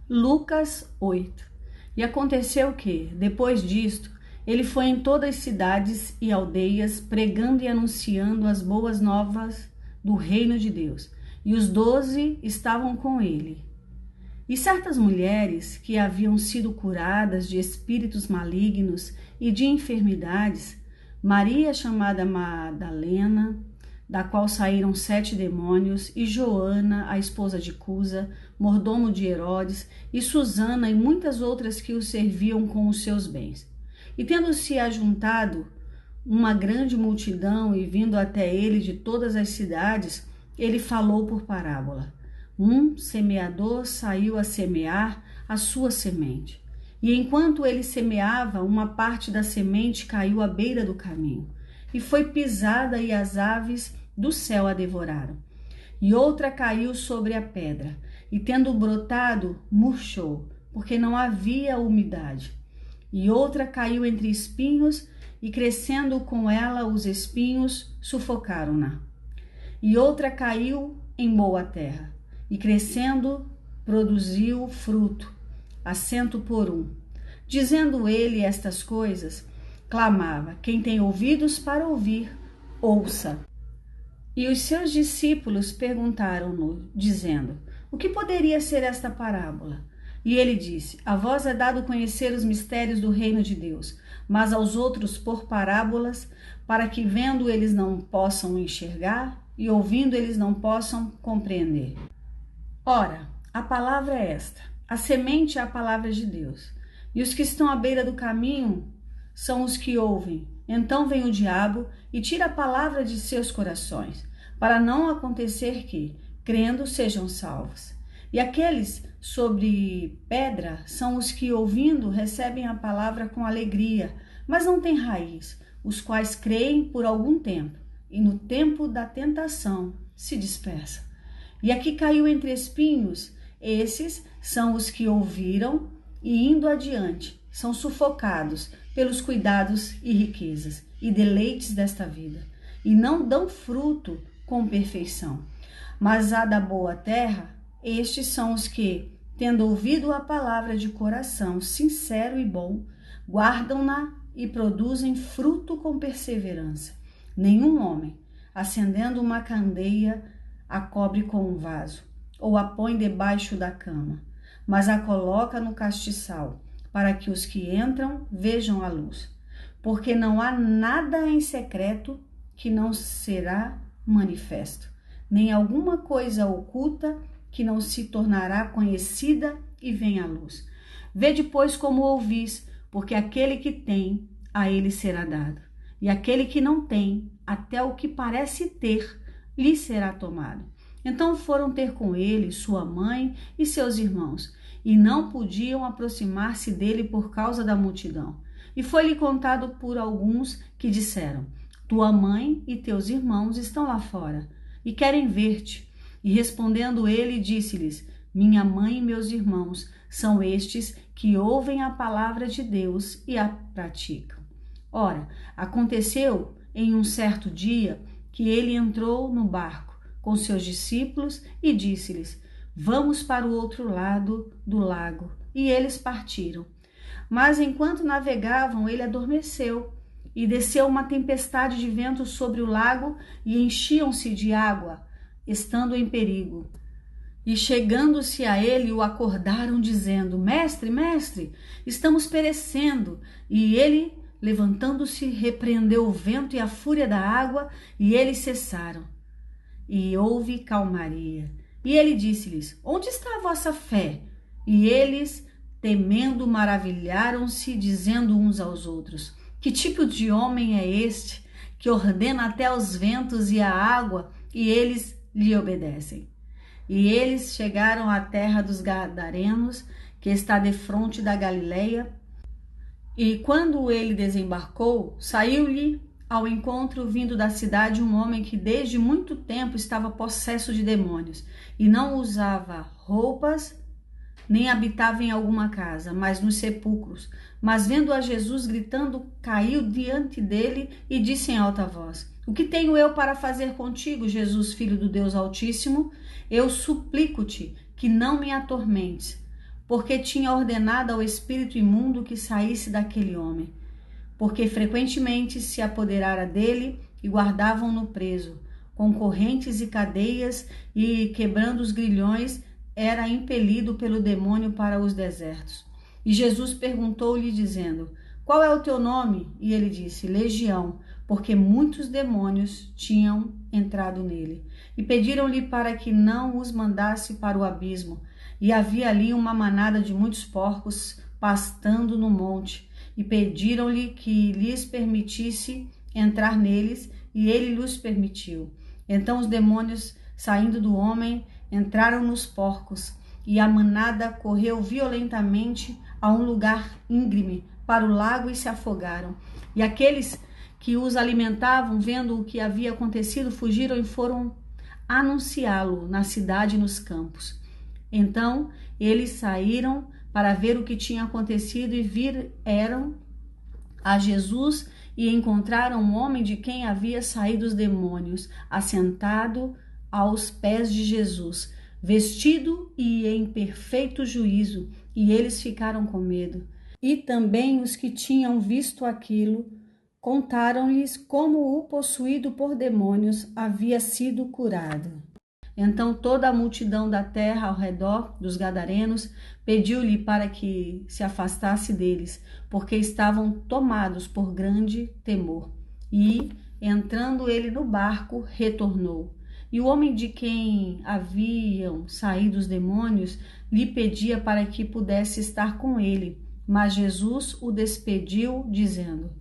Lucas 8. E aconteceu que, depois disto, ele foi em todas as cidades e aldeias, pregando e anunciando as boas novas do reino de Deus. E os 12 estavam com ele. E certas mulheres que haviam sido curadas de espíritos malignos e de enfermidades, Maria, chamada Madalena, da qual saíram 7 demônios, e Joana, a esposa de Cusa, mordomo de Herodes, e Susana e muitas outras que o serviam com os seus bens. E tendo-se ajuntado uma grande multidão e vindo até ele de todas as cidades, ele falou por parábola. Um semeador saiu a semear a sua semente. E enquanto ele semeava, uma parte da semente caiu à beira do caminho, e foi pisada, e as aves do céu a devoraram. E outra caiu sobre a pedra, e tendo brotado, murchou, porque não havia umidade. E outra caiu entre espinhos, e crescendo com ela os espinhos, sufocaram-na. E outra caiu em boa terra, e crescendo, produziu fruto, a 100 por 1. Dizendo ele estas coisas, clamava: quem tem ouvidos para ouvir, ouça. E os seus discípulos perguntaram-no, dizendo: o que poderia ser esta parábola? E ele disse: a vós é dado conhecer os mistérios do reino de Deus, mas aos outros por parábolas, para que vendo eles não possam enxergar, e ouvindo eles não possam compreender. Ora, a palavra é esta: a semente é a palavra de Deus. E os que estão à beira do caminho são os que ouvem. Então vem o diabo e tira a palavra de seus corações, para não acontecer que, crendo, sejam salvos. E aqueles sobre pedra são os que, ouvindo, recebem a palavra com alegria, mas não têm raiz, os quais creem por algum tempo, e no tempo da tentação se dispersam. E aqui caiu entre espinhos, esses são os que ouviram e, indo adiante, são sufocados pelos cuidados e riquezas e deleites desta vida, e não dão fruto com perfeição. Mas a da boa terra, estes são os que, tendo ouvido a palavra de coração sincero e bom, guardam-na e produzem fruto com perseverança. Nenhum homem, acendendo uma candeia, a cobre com um vaso, ou a põe debaixo da cama, mas a coloca no castiçal, para que os que entram vejam a luz. Porque não há nada em secreto que não será manifesto, nem alguma coisa oculta que não se tornará conhecida e vem à luz. Vede, pois, como ouvis, porque aquele que tem, a ele será dado, e aquele que não tem, até o que parece ter, lhe será tomado. Então foram ter com ele sua mãe e seus irmãos, e não podiam aproximar-se dele por causa da multidão. E foi-lhe contado por alguns que disseram: tua mãe e teus irmãos estão lá fora, e querem ver-te. E respondendo ele, disse-lhes: minha mãe e meus irmãos são estes que ouvem a palavra de Deus e a praticam. Ora, aconteceu em um certo dia que ele entrou no barco com seus discípulos e disse-lhes: vamos para o outro lado do lago. E eles partiram. Mas enquanto navegavam, ele adormeceu, e desceu uma tempestade de vento sobre o lago, e enchiam-se de água, estando em perigo. E chegando-se a ele, o acordaram, dizendo: mestre, mestre, estamos perecendo. E ele, levantando-se, repreendeu o vento e a fúria da água, e eles cessaram. E houve calmaria. E ele disse-lhes: onde está a vossa fé? E eles, temendo, maravilharam-se, dizendo uns aos outros: que tipo de homem é este, que ordena até os ventos e a água, e eles lhe obedecem? E eles chegaram à terra dos Gadarenos, que está defronte da Galileia. E quando ele desembarcou, saiu-lhe ao encontro, vindo da cidade, um homem que desde muito tempo estava possesso de demônios, e não usava roupas, nem habitava em alguma casa, mas nos sepulcros. Mas vendo a Jesus gritando, caiu diante dele e disse em alta voz: o que tenho eu para fazer contigo, Jesus, Filho do Deus Altíssimo? Eu suplico-te que não me atormentes. porque tinha ordenado ao espírito imundo que saísse daquele homem, porque frequentemente se apoderara dele e guardavam-no preso, com correntes e cadeias, e, quebrando os grilhões, era impelido pelo demônio para os desertos. E Jesus perguntou-lhe, dizendo: qual é o teu nome? E ele disse: Legião, porque muitos demônios tinham entrado nele. E pediram-lhe para que não os mandasse para o abismo. E havia ali uma manada de muitos porcos pastando no monte. E pediram-lhe que lhes permitisse entrar neles, e ele lhes permitiu. Então os demônios, saindo do homem, entraram nos porcos, e a manada correu violentamente a um lugar íngreme, para o lago, e se afogaram. E aqueles que os alimentavam, vendo o que havia acontecido, fugiram e foram anunciá-lo na cidade e nos campos. Então eles saíram para ver o que tinha acontecido e vieram a Jesus e encontraram um homem de quem havia saído os demônios, assentado aos pés de Jesus, vestido e em perfeito juízo, e eles ficaram com medo. E também os que tinham visto aquilo contaram-lhes como o possuído por demônios havia sido curado. Então toda a multidão da terra ao redor dos gadarenos pediu-lhe para que se afastasse deles, porque estavam tomados por grande temor. E, entrando ele no barco, retornou. E o homem de quem haviam saído os demônios lhe pedia para que pudesse estar com ele. Mas Jesus o despediu, dizendo: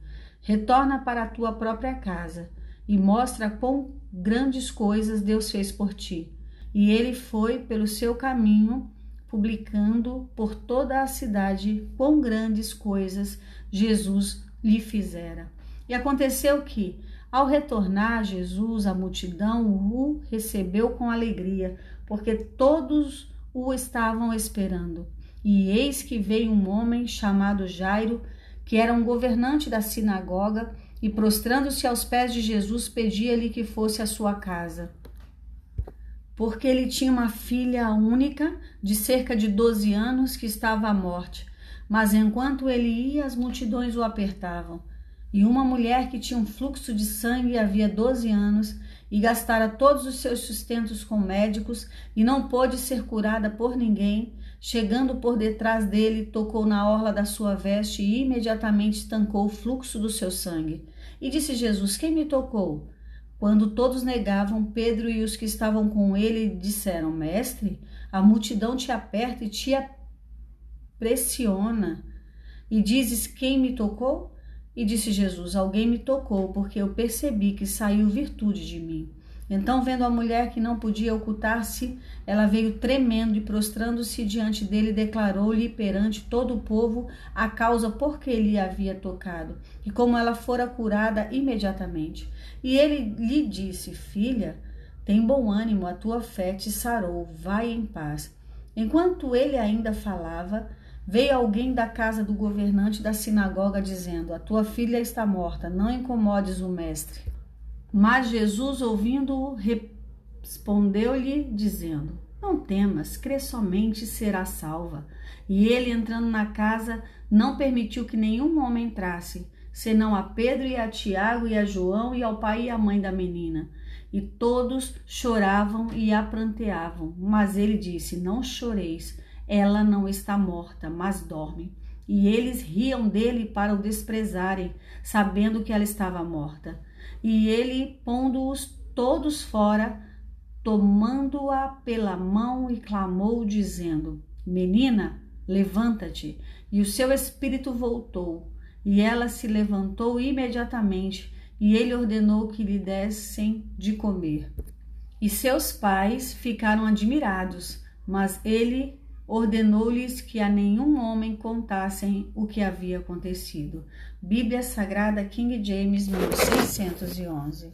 retorna para a tua própria casa e mostra quão grandes coisas Deus fez por ti. E ele foi pelo seu caminho, publicando por toda a cidade quão grandes coisas Jesus lhe fizera. E aconteceu que, ao retornar Jesus, a multidão o recebeu com alegria, porque todos o estavam esperando. E eis que veio um homem chamado Jairo, que era um governante da sinagoga, e prostrando-se aos pés de Jesus, pedia-lhe que fosse à sua casa, porque ele tinha uma filha única, de cerca de 12 anos, que estava à morte. Mas enquanto ele ia, as multidões o apertavam. E uma mulher que tinha um fluxo de sangue havia 12 anos, e gastara todos os seus sustentos com médicos, e não pôde ser curada por ninguém, chegando por detrás dele, tocou na orla da sua veste e imediatamente estancou o fluxo do seu sangue. E disse Jesus: quem me tocou? Quando todos negavam, Pedro e os que estavam com ele disseram: mestre, a multidão te aperta e te pressiona, e dizes: quem me tocou? E disse Jesus: alguém me tocou, porque eu percebi que saiu virtude de mim. Então, vendo a mulher que não podia ocultar-se, ela veio tremendo e, prostrando-se diante dele, declarou-lhe perante todo o povo a causa por que lhe havia tocado, e como ela fora curada imediatamente. E ele lhe disse: filha, tem bom ânimo, a tua fé te sarou, vai em paz. Enquanto ele ainda falava, veio alguém da casa do governante da sinagoga, dizendo: a tua filha está morta, não incomodes o mestre. Mas Jesus, ouvindo-o, respondeu-lhe, dizendo: não temas, crê somente e será salva. E ele, entrando na casa, não permitiu que nenhum homem entrasse, senão a Pedro e a Tiago e a João e ao pai e à mãe da menina. E todos choravam e a pranteavam. Mas ele disse: não choreis, ela não está morta, mas dorme. E eles riam dele para o desprezarem, sabendo que ela estava morta. E ele, pondo-os todos fora, tomando-a pela mão, e clamou, dizendo: menina, levanta-te. E o seu espírito voltou, e ela se levantou imediatamente, e ele ordenou que lhe dessem de comer. E seus pais ficaram admirados, mas ele ordenou-lhes que a nenhum homem contassem o que havia acontecido. Bíblia Sagrada King James 1611.